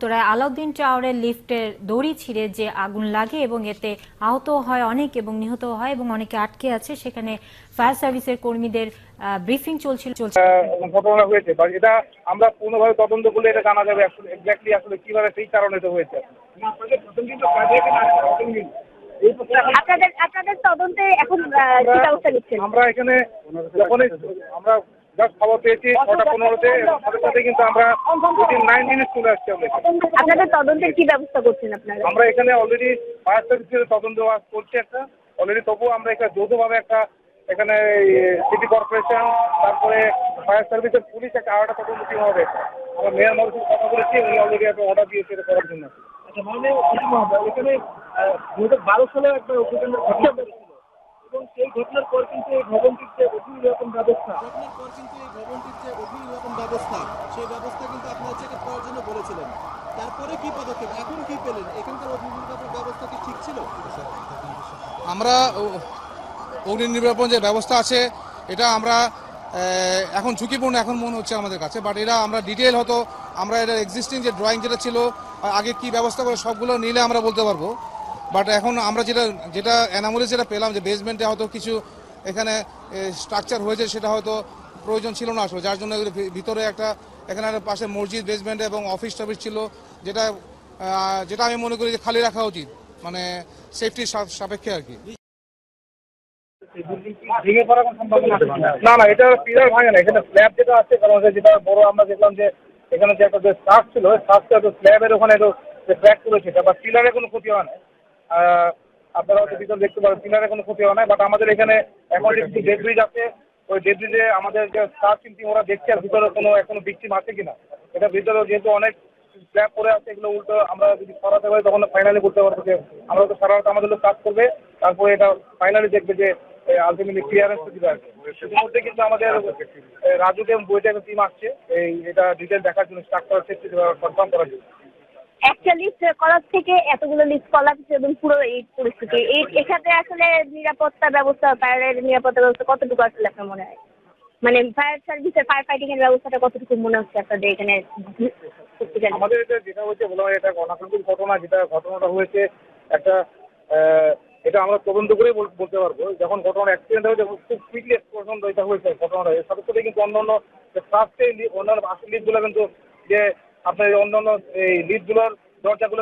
উত্তরায় আলাউদ্দিন টাওয়ারের লিফটের দড়ি ছিঁড়ে যে আগুন লাগে এবং এতে আহত হয় অনেক এবং নিহত হয় এবং অনেকে আটকে আছে। সেখানে ফায়ার সার্ভিসের কর্মীদের ব্রিফিং চলছিল। ঘটনা হয়েছে এটা আমরা পূর্ণভাবে তদন্ত করলে এটা জানা যাবে আসলে এক্স্যাক্টলি আসলে কিভাবে সেই কারণে এটা হয়েছে। আপনাদের তদন্তে এখন কি ব্যবস্থা নিচ্ছেন? আমরা এখানে যখনই আমরা জাস্ট খবর পেয়েছি 6:15-তে সাথে সাথে কিন্তু আমরা 9 মিনিট চলে আসছি। আপনাদের তদন্তের কি ব্যবস্থা করছেন আপনারা? আমরা এখানে অলরেডি ফায়ার সার্ভিসের তদন্ত করছি একটা অলরেডি, তবুও আমরা একটা যৌথভাবে একটা এখানে সিটি কর্পোরেশন তারপরে ফায়ার সার্ভিসের পুলিশ একটা আলাদা তদন্ত টিম হবে। আমরা মেয়র মহোদয়ের কথা বলেছি, উনি অলরেডি একটা অর্ডার দিয়েছে এটা করার জন্য। আচ্ছা, মানে এখানে 2012 সালে একটা অভিযানের ঘটনা ছিল এবং সেই ঘটনার পর কিন্তু এই ভবনটির যে অভিযোগ রকম ব্যবস্থা সেই ব্যবস্থা কিন্তু আপনারা চেক করার জন্য বলেছিলেন। তারপরে কি পদক্ষেপ, এখন কি পেলেন? এখানকার অগ্নিনির্বাপক ব্যবস্থা কি ঠিক ছিল? আমরা অগ্নি নির্বাপন যে ব্যবস্থা আছে এটা আমরা এখন ঝুঁকিপূর্ণ এখন মনে হচ্ছে আমাদের কাছে, বাট এটা আমরা ডিটেল হতো আমরা এটা এক্সিস্টিং যে ড্রয়িং যেটা ছিল আগে কি ব্যবস্থা করে সবগুলো নিলে আমরা বলতে পারবো। বাট এখন আমরা যেটা অ্যানামোলি যেটা পেলাম যে বেসমেন্টে হয়তো কিছু এখানে স্ট্রাকচার হয়েছে সেটা হয়তো প্রয়োজন ছিল না আসলে, যার জন্য ভিতরে এখানে পাশে মসজিদ বেসমেন্টে এবং অফিস টফিস ছিল যেটা আমি মনে করি যে খালি রাখা উচিত, মানে সেফটির সাপেক্ষে আর কি। ভেঙে পড়ার কোনো সম্ভাবনা আছে না, এটা পিলার ভাঙে না, এখানে স্ল্যাব যেটা আছে, কারণ যেটা বড় আমরা দেখলাম যে এখানে যে একটা যে স্টার্ট ছিল স্টার্টটা স্ল্যাবের ওখানে যে ক্র্যাক করেছে বা পিলারে কোনো ক্ষতি হয় না। আপনারা হয়তো ভিতরে দেখতে পারেন পিলারে কোনো ক্ষতি হয় না, বাট আমাদের এখানে এখন যে কিছু ডেড ব্রিজ আছে ওই ডেড ব্রিজে আমাদের যে স্টাফ টিম ওরা দেখছে আর ভিতরে কোনো এখনো ভিকটিম আছে কিনা। এটা ভিতরে যেহেতু অনেক স্ল্যাব পরে আছে, এগুলো উল্টো আমরা যদি সরাতে পারি তখন ফাইনালি বলতে পারবো যে আমরা তো সারা আমাদের লোক কাজ করবে, তারপরে এটা ফাইনালি দেখবে যে আলটিমেটলি ক্লিয়ারেন্স দিতে পারবে। সেটার মধ্যে কিন্তু আমাদের রাজুকে বইটা টিম আসছে এটা ডিটেল দেখার জন্য, স্ট্রাকচার সেফটি কনফার্ম করার জন্য। একটা লিস্ট করার থেকে এতগুলো লিস্ট করা এবং পুরো এই পরিস্থিতি এখানে আসলে নিরাপত্তা ব্যবস্থা, ফায়ারের নিরাপত্তা ব্যবস্থা কতটুকু আসলে আপনার মনে হয়, মানে ফায়ার সার্ভিসের ফায়ার ফাইটিং এর ব্যবস্থাটা কতটুকু মনে হচ্ছে আপনাদের এখানে? আমাদের যেটা হচ্ছে বলা হয় এটা অনাকাঙ্ক্ষিত ঘটনা, যেটা ঘটনাটা হয়েছে একটা এটা আমরা তদন্ত করেই বলতে পারবো। যখন ঘটনা অ্যাক্সিডেন্ট হয়েছে খুব কুইকলি এক্সপ্লোশন এটা হয়েছে ঘটনাটা, এর সাথে সাথে কিন্তু অন্যান্য ফার্স্টে অন্যান্য আসল লিফটগুলো কিন্তু যে আপনার অন্যান্য এই লিফটগুলোর দরজাগুলো